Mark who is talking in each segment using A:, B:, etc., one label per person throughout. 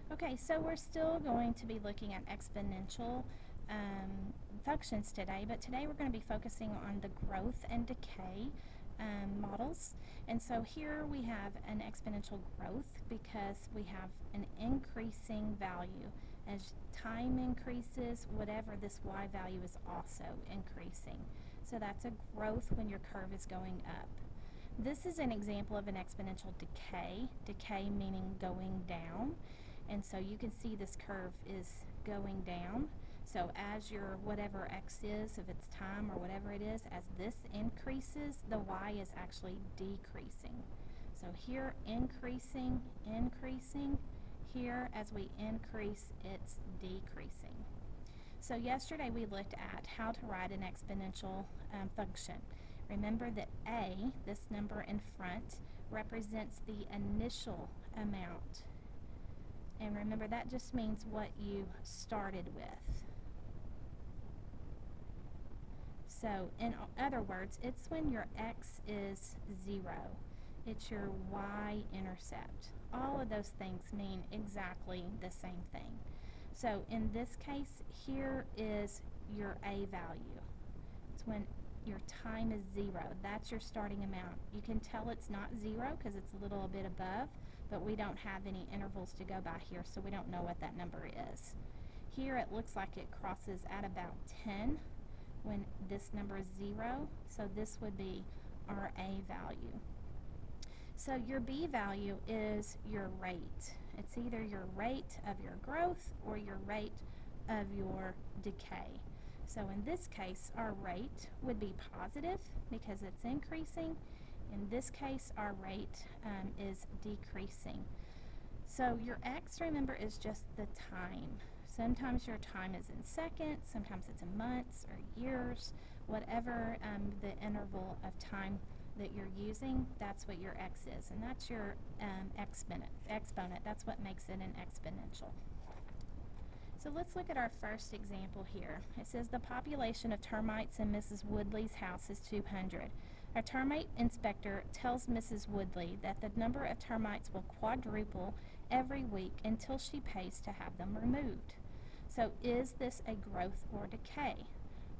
A: Okay, so we're still going to be looking at exponential functions today, but today we're going to be focusing on the growth and decay models. And so here we have an exponential growth because we have an increasing value. As time increases, whatever this y value is also increasing. So that's a growth when your curve is going up. This is an example of an exponential decay meaning going down. And so you can see this curve is going down. So as your whatever x is, if it's time or whatever it is, as this increases, the y is actually decreasing. So here increasing, increasing. Here as we increase, it's decreasing. So yesterday we looked at how to write an exponential function. Remember that a, this number in front, represents the initial amount. And remember, that just means what you started with. So in other words, it's when your x is 0. It's your y-intercept. All of those things mean exactly the same thing. So in this case, here is your a value. It's when your time is 0. That's your starting amount. You can tell it's not 0 because it's a little bit above, but we don't have any intervals to go by here, so we don't know what that number is. Here it looks like it crosses at about 10 when this number is 0, so this would be our a value. So your b value is your rate. It's either your rate of your growth or your rate of your decay. So in this case, our rate would be positive because it's increasing. In this case, our rate is decreasing. So your x, remember, is just the time. Sometimes your time is in seconds, sometimes it's in months or years, whatever the interval of time that you're using, that's what your x is. And that's your exponent. That's what makes it an exponential. So let's look at our first example here. It says the population of termites in Mrs. Woodley's house is 200. A termite inspector tells Mrs. Woodley that the number of termites will quadruple every week until she pays to have them removed. So is this a growth or decay?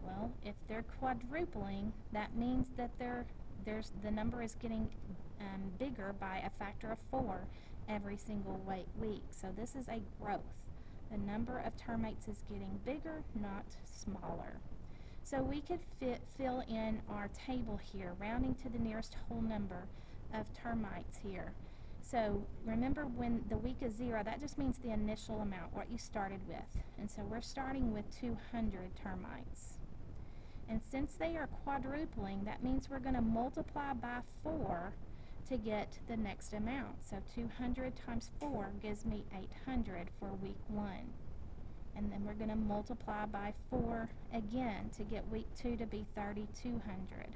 A: Well, if they're quadrupling, that means that the number is getting bigger by a factor of 4 every single week. So this is a growth. The number of termites is getting bigger, not smaller. So we could fill in our table here, rounding to the nearest whole number of termites here. So remember, when the week is 0, that just means the initial amount, what you started with. And so we're starting with 200 termites. And since they are quadrupling, that means we're going to multiply by 4 to get the next amount. So 200 times 4 gives me 800 for week 1. And then we're going to multiply by 4 again to get week 2 to be 3,200.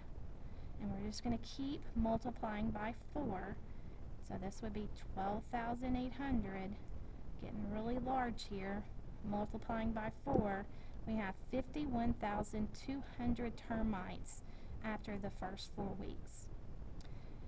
A: And we're just going to keep multiplying by 4. So this would be 12,800, getting really large here. Multiplying by 4, we have 51,200 termites after the first 4 weeks.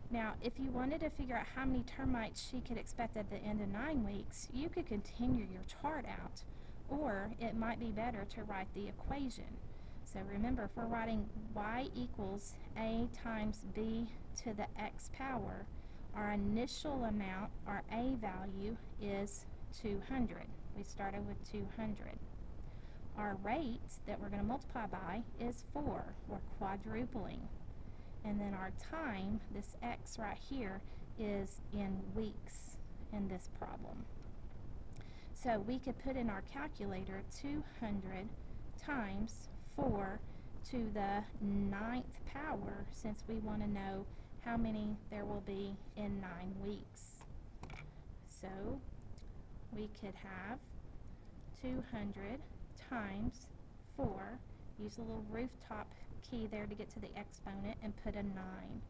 A: Now, if you wanted to figure out how many termites she could expect at the end of 9 weeks, you could continue your chart out, or it might be better to write the equation. So remember, if we're writing y equals a times b to the x power, our initial amount, our a value, is 200. We started with 200. Our rate that we're going to multiply by is 4. We're quadrupling. And then our time, this x right here, is in weeks in this problem. So we could put in our calculator 200 times 4 to the 9th power, since we want to know how many there will be in 9 weeks. So we could have 200 times 4, use a little rooftop key there to get to the exponent, and put a 9.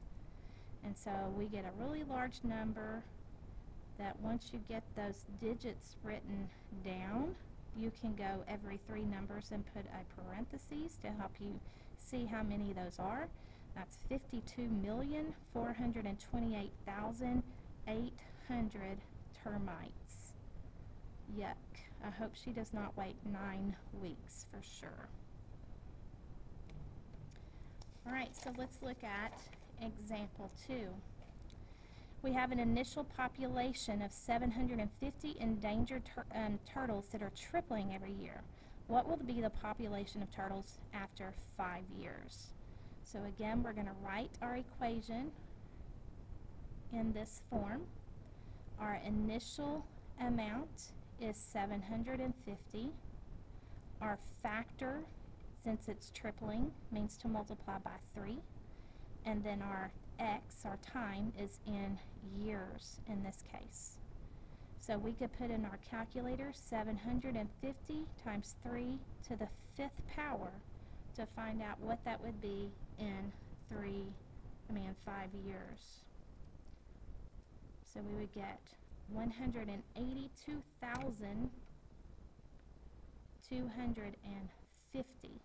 A: And so we get a really large number that once you get those digits written down, you can go every 3 numbers and put a parentheses to help you see how many those are. That's 52,428,800 termites. Yuck. I hope she does not wait 9 weeks for sure. Alright, so let's look at example 2. We have an initial population of 750 endangered turtles that are tripling every year. What will be the population of turtles after 5 years? So again, we're going to write our equation in this form. Our initial amount is 750. Our factor, since it's tripling, means to multiply by 3. And then our x, our time, is in years in this case. So we could put in our calculator 750 times 3 to the 5th power to find out what that would be in 5 years. So we would get 182,250,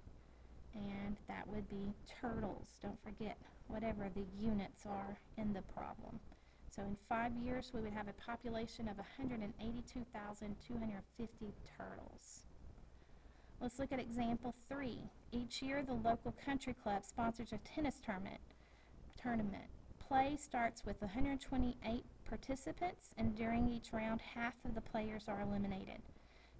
A: and that would be turtles. Don't forget whatever the units are in the problem. So in 5 years we would have a population of 182,250 turtles. Let's look at example 3. Each year the local country club sponsors a tennis tournament. Play starts with 128 participants, and during each round half of the players are eliminated.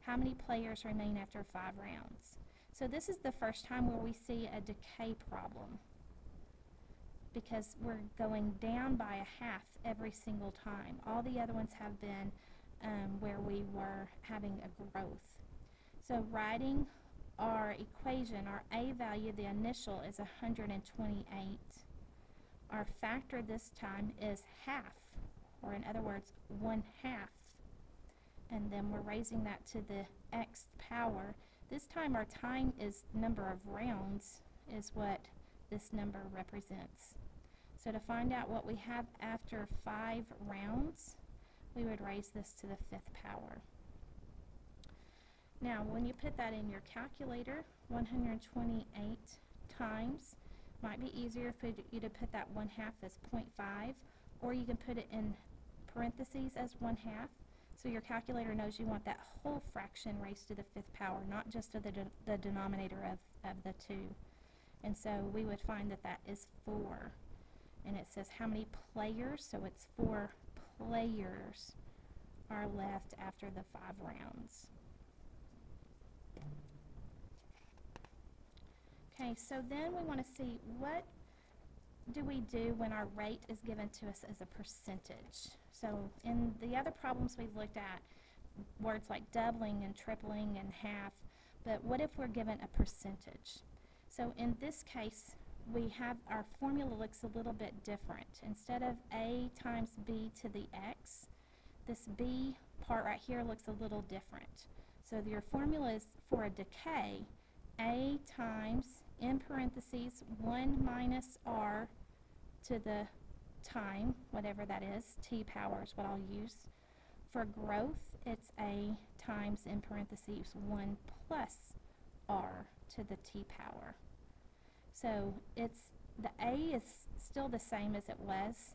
A: How many players remain after 5 rounds? So this is the first time where we see a decay problem, because we're going down by a half every single time. All the other ones have been where we were having a growth. So writing our equation, our A value, the initial, is 128. Our factor this time is half, or in other words, 1/2. And then we're raising that to the x power. This time our time is number of rounds is what this number represents. So to find out what we have after 5 rounds, we would raise this to the 5th power. Now, when you put that in your calculator, 128 times, might be easier for you to put that 1/2 as 0.5, or you can put it in parentheses as 1/2. So your calculator knows you want that whole fraction raised to the 5th power, not just to the denominator of the 2. And so we would find that that is 4. And it says how many players, so it's 4 players are left after the 5 rounds. Okay, so then we want to see what do we do when our rate is given to us as a percentage. So in the other problems we've looked at, words like doubling and tripling and half, but what if we're given a percentage? So in this case, we have our formula looks a little bit different. Instead of a times b to the x, this b part right here looks a little different. So your formula is for a decay, a times, in parentheses, 1 minus r to the time, whatever that is, t power is what I'll use. For growth, it's a times, in parentheses, 1 plus r to the t power. So it's the a is still the same as it was,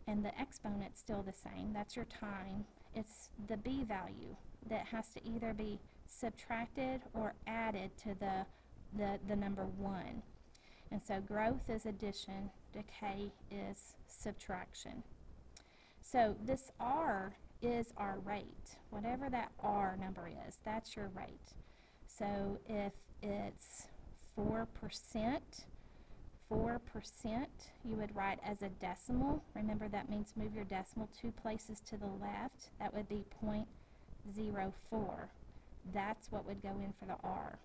A: and the exponent's still the same. That's your time. It's the b value that has to either be subtracted or added to the number 1. And so growth is addition, decay is subtraction. So this r is our rate. Whatever that r number is, that's your rate. So if it's 4%, you would write as a decimal. Remember, that means move your decimal 2 places to the left. That would be 0.04. That's what would go in for the r.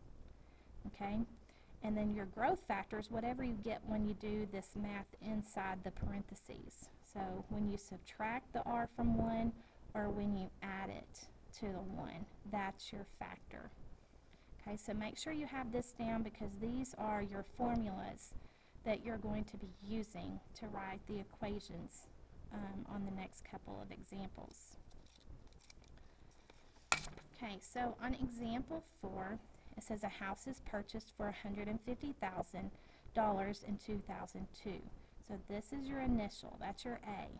A: Okay? And then your growth factors, whatever you get when you do this math inside the parentheses. So when you subtract the r from 1, or when you add it to the 1, that's your factor. Okay, so make sure you have this down, because these are your formulas that you're going to be using to write the equations on the next couple of examples. Okay, so on example 4, it says a house is purchased for $150,000 in 2002. So this is your initial, that's your A.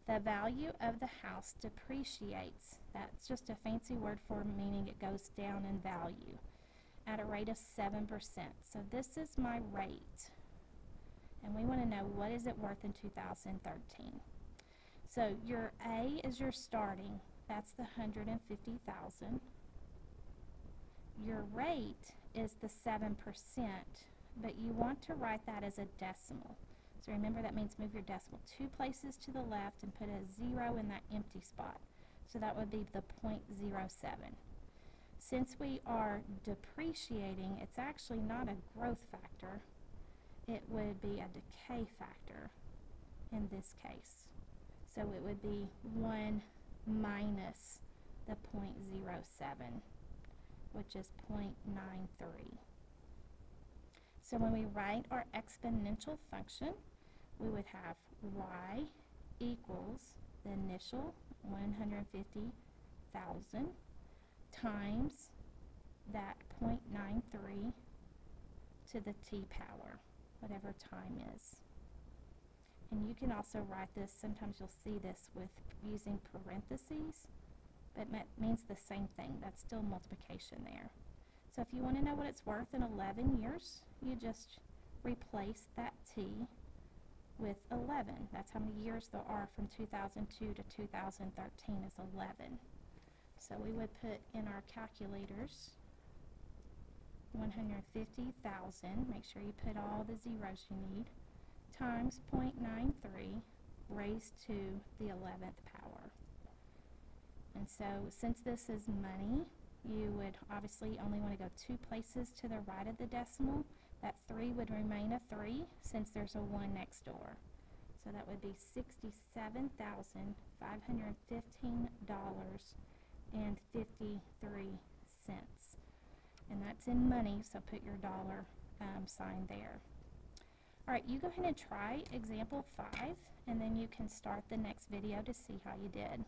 A: The value of the house depreciates. That's just a fancy word for meaning it goes down in value at a rate of 7%. So this is my rate. And we want to know, what is it worth in 2013? So your A is your starting. That's the 150,000. Your rate is the 7%, but you want to write that as a decimal. So remember, that means move your decimal 2 places to the left and put a 0 in that empty spot. So that would be the 0.07. Since we are depreciating, it's actually not a growth factor. It would be a decay factor in this case. So it would be 1 minus the 0.07, which is 0.93. So when we write our exponential function, we would have y equals the initial 150,000 times that 0.93 to the t power, whatever time is. And you can also write this, sometimes you'll see this with using parentheses, but it means the same thing. That's still multiplication there. So if you want to know what it's worth in 11 years, you just replace that t with 11. That's how many years there are from 2002 to 2013 is 11. So we would put in our calculators 150,000, make sure you put all the zeros you need, times 0.93 raised to the 11th power. And so since this is money, you would obviously only want to go 2 places to the right of the decimal. That 3 would remain a 3 since there's a 1 next door. So that would be $67,515.53. And that's in money, so put your dollar sign there. Alright, you go ahead and try example 5, and then you can start the next video to see how you did.